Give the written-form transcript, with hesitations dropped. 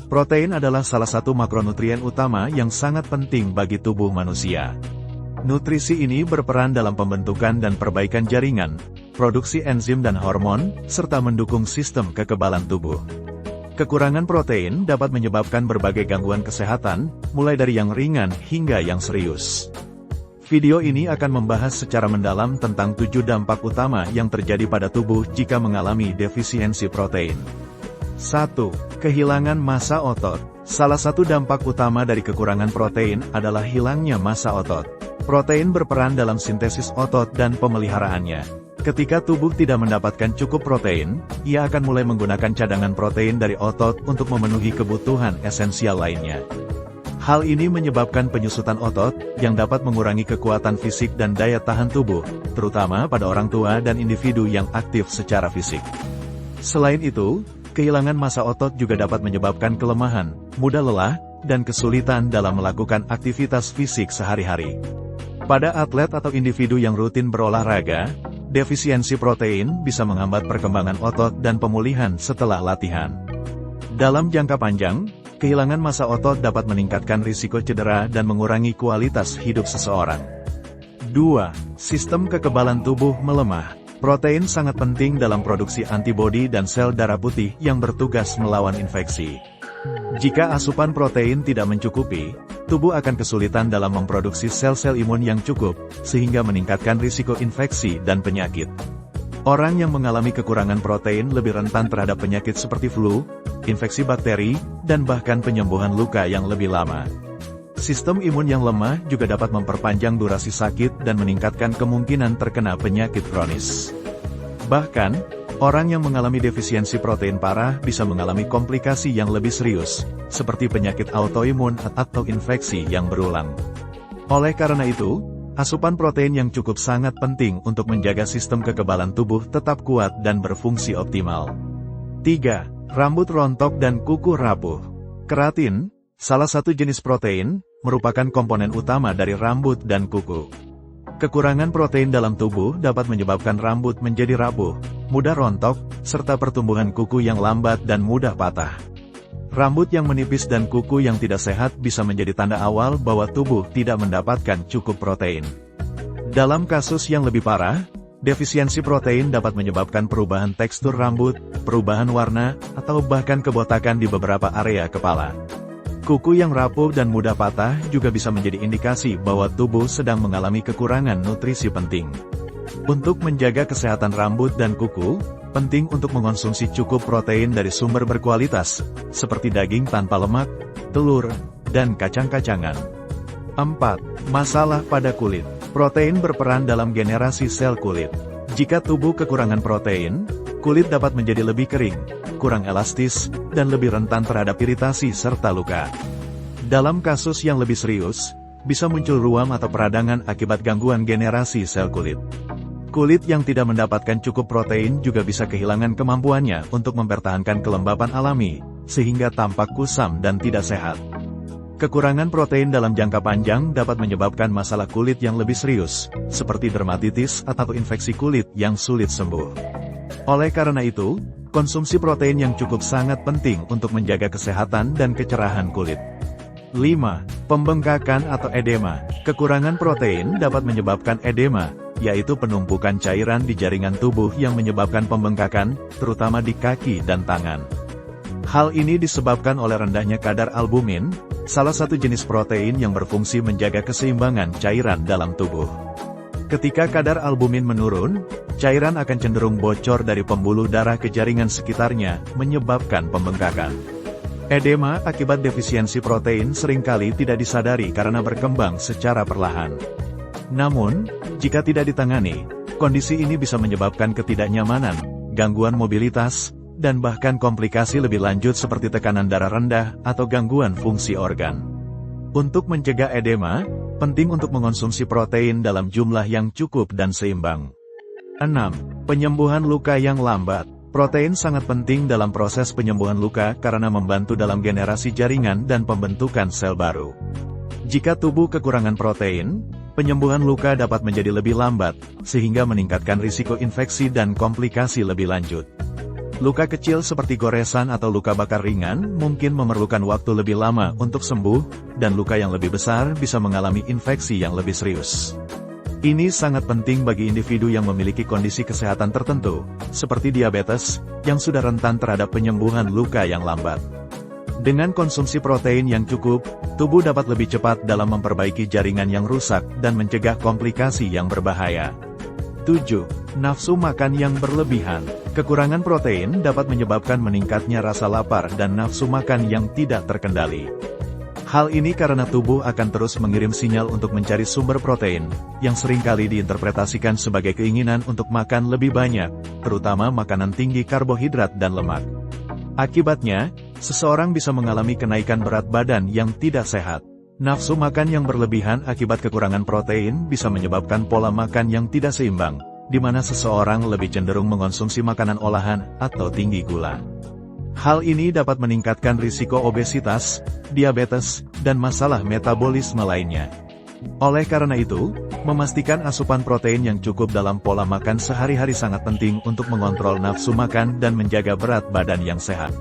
Protein adalah salah satu makronutrien utama yang sangat penting bagi tubuh manusia. Nutrisi ini berperan dalam pembentukan dan perbaikan jaringan, produksi enzim dan hormon, serta mendukung sistem kekebalan tubuh. Kekurangan protein dapat menyebabkan berbagai gangguan kesehatan, mulai dari yang ringan hingga yang serius. Video ini akan membahas secara mendalam tentang 7 dampak utama yang terjadi pada tubuh jika mengalami defisiensi protein. 1. Kehilangan massa otot. Salah satu dampak utama dari kekurangan protein adalah hilangnya massa otot. Protein berperan dalam sintesis otot dan pemeliharaannya. Ketika tubuh tidak mendapatkan cukup protein, ia akan mulai menggunakan cadangan protein dari otot untuk memenuhi kebutuhan esensial lainnya. Hal ini menyebabkan penyusutan otot, yang dapat mengurangi kekuatan fisik dan daya tahan tubuh, terutama pada orang tua dan individu yang aktif secara fisik. Selain itu, kehilangan massa otot juga dapat menyebabkan kelemahan, mudah lelah, dan kesulitan dalam melakukan aktivitas fisik sehari-hari. Pada atlet atau individu yang rutin berolahraga, defisiensi protein bisa menghambat perkembangan otot dan pemulihan setelah latihan. Dalam jangka panjang, kehilangan massa otot dapat meningkatkan risiko cedera dan mengurangi kualitas hidup seseorang. 2. Sistem kekebalan tubuh melemah. Protein sangat penting dalam produksi antibodi dan sel darah putih yang bertugas melawan infeksi. Jika asupan protein tidak mencukupi, tubuh akan kesulitan dalam memproduksi sel-sel imun yang cukup, sehingga meningkatkan risiko infeksi dan penyakit. Orang yang mengalami kekurangan protein lebih rentan terhadap penyakit seperti flu, infeksi bakteri, dan bahkan penyembuhan luka yang lebih lama. Sistem imun yang lemah juga dapat memperpanjang durasi sakit dan meningkatkan kemungkinan terkena penyakit kronis. Bahkan, orang yang mengalami defisiensi protein parah bisa mengalami komplikasi yang lebih serius, seperti penyakit autoimun atau infeksi yang berulang. Oleh karena itu, asupan protein yang cukup sangat penting untuk menjaga sistem kekebalan tubuh tetap kuat dan berfungsi optimal. 3. Rambut rontok dan kuku rapuh. Keratin, salah satu jenis protein, merupakan komponen utama dari rambut dan kuku. Kekurangan protein dalam tubuh dapat menyebabkan rambut menjadi rapuh, mudah rontok, serta pertumbuhan kuku yang lambat dan mudah patah. Rambut yang menipis dan kuku yang tidak sehat bisa menjadi tanda awal bahwa tubuh tidak mendapatkan cukup protein. Dalam kasus yang lebih parah, defisiensi protein dapat menyebabkan perubahan tekstur rambut, perubahan warna, atau bahkan kebotakan di beberapa area kepala. Kuku yang rapuh dan mudah patah juga bisa menjadi indikasi bahwa tubuh sedang mengalami kekurangan nutrisi penting. Untuk menjaga kesehatan rambut dan kuku, penting untuk mengonsumsi cukup protein dari sumber berkualitas, seperti daging tanpa lemak, telur, dan kacang-kacangan. 4. Masalah pada kulit. Protein berperan dalam generasi sel kulit. Jika tubuh kekurangan protein, kulit dapat menjadi lebih kering, kurang elastis, dan lebih rentan terhadap iritasi serta luka. Dalam kasus yang lebih serius, bisa muncul ruam atau peradangan akibat gangguan generasi sel kulit. Kulit yang tidak mendapatkan cukup protein juga bisa kehilangan kemampuannya untuk mempertahankan kelembapan alami, sehingga tampak kusam dan tidak sehat. Kekurangan protein dalam jangka panjang dapat menyebabkan masalah kulit yang lebih serius, seperti dermatitis atau infeksi kulit yang sulit sembuh. Oleh karena itu, konsumsi protein yang cukup sangat penting untuk menjaga kesehatan dan kecerahan kulit. 5. Pembengkakan atau edema. Kekurangan protein dapat menyebabkan edema, yaitu penumpukan cairan di jaringan tubuh yang menyebabkan pembengkakan, terutama di kaki dan tangan. Hal ini disebabkan oleh rendahnya kadar albumin, salah satu jenis protein yang berfungsi menjaga keseimbangan cairan dalam tubuh. Ketika kadar albumin menurun, cairan akan cenderung bocor dari pembuluh darah ke jaringan sekitarnya, menyebabkan pembengkakan. Edema akibat defisiensi protein seringkali tidak disadari karena berkembang secara perlahan. Namun, jika tidak ditangani, kondisi ini bisa menyebabkan ketidaknyamanan, gangguan mobilitas, dan bahkan komplikasi lebih lanjut seperti tekanan darah rendah atau gangguan fungsi organ. Untuk mencegah edema, penting untuk mengonsumsi protein dalam jumlah yang cukup dan seimbang. 6. Penyembuhan luka yang lambat. Protein sangat penting dalam proses penyembuhan luka karena membantu dalam generasi jaringan dan pembentukan sel baru. Jika tubuh kekurangan protein, penyembuhan luka dapat menjadi lebih lambat, sehingga meningkatkan risiko infeksi dan komplikasi lebih lanjut. Luka kecil seperti goresan atau luka bakar ringan mungkin memerlukan waktu lebih lama untuk sembuh, dan luka yang lebih besar bisa mengalami infeksi yang lebih serius. Ini sangat penting bagi individu yang memiliki kondisi kesehatan tertentu, seperti diabetes, yang sudah rentan terhadap penyembuhan luka yang lambat. Dengan konsumsi protein yang cukup, tubuh dapat lebih cepat dalam memperbaiki jaringan yang rusak dan mencegah komplikasi yang berbahaya. 7. Nafsu makan yang berlebihan. Kekurangan protein dapat menyebabkan meningkatnya rasa lapar dan nafsu makan yang tidak terkendali. Hal ini karena tubuh akan terus mengirim sinyal untuk mencari sumber protein, yang seringkali diinterpretasikan sebagai keinginan untuk makan lebih banyak, terutama makanan tinggi karbohidrat dan lemak. Akibatnya, seseorang bisa mengalami kenaikan berat badan yang tidak sehat. Nafsu makan yang berlebihan akibat kekurangan protein bisa menyebabkan pola makan yang tidak seimbang, di mana seseorang lebih cenderung mengonsumsi makanan olahan atau tinggi gula. Hal ini dapat meningkatkan risiko obesitas, diabetes, dan masalah metabolisme lainnya. Oleh karena itu, memastikan asupan protein yang cukup dalam pola makan sehari-hari sangat penting untuk mengontrol nafsu makan dan menjaga berat badan yang sehat.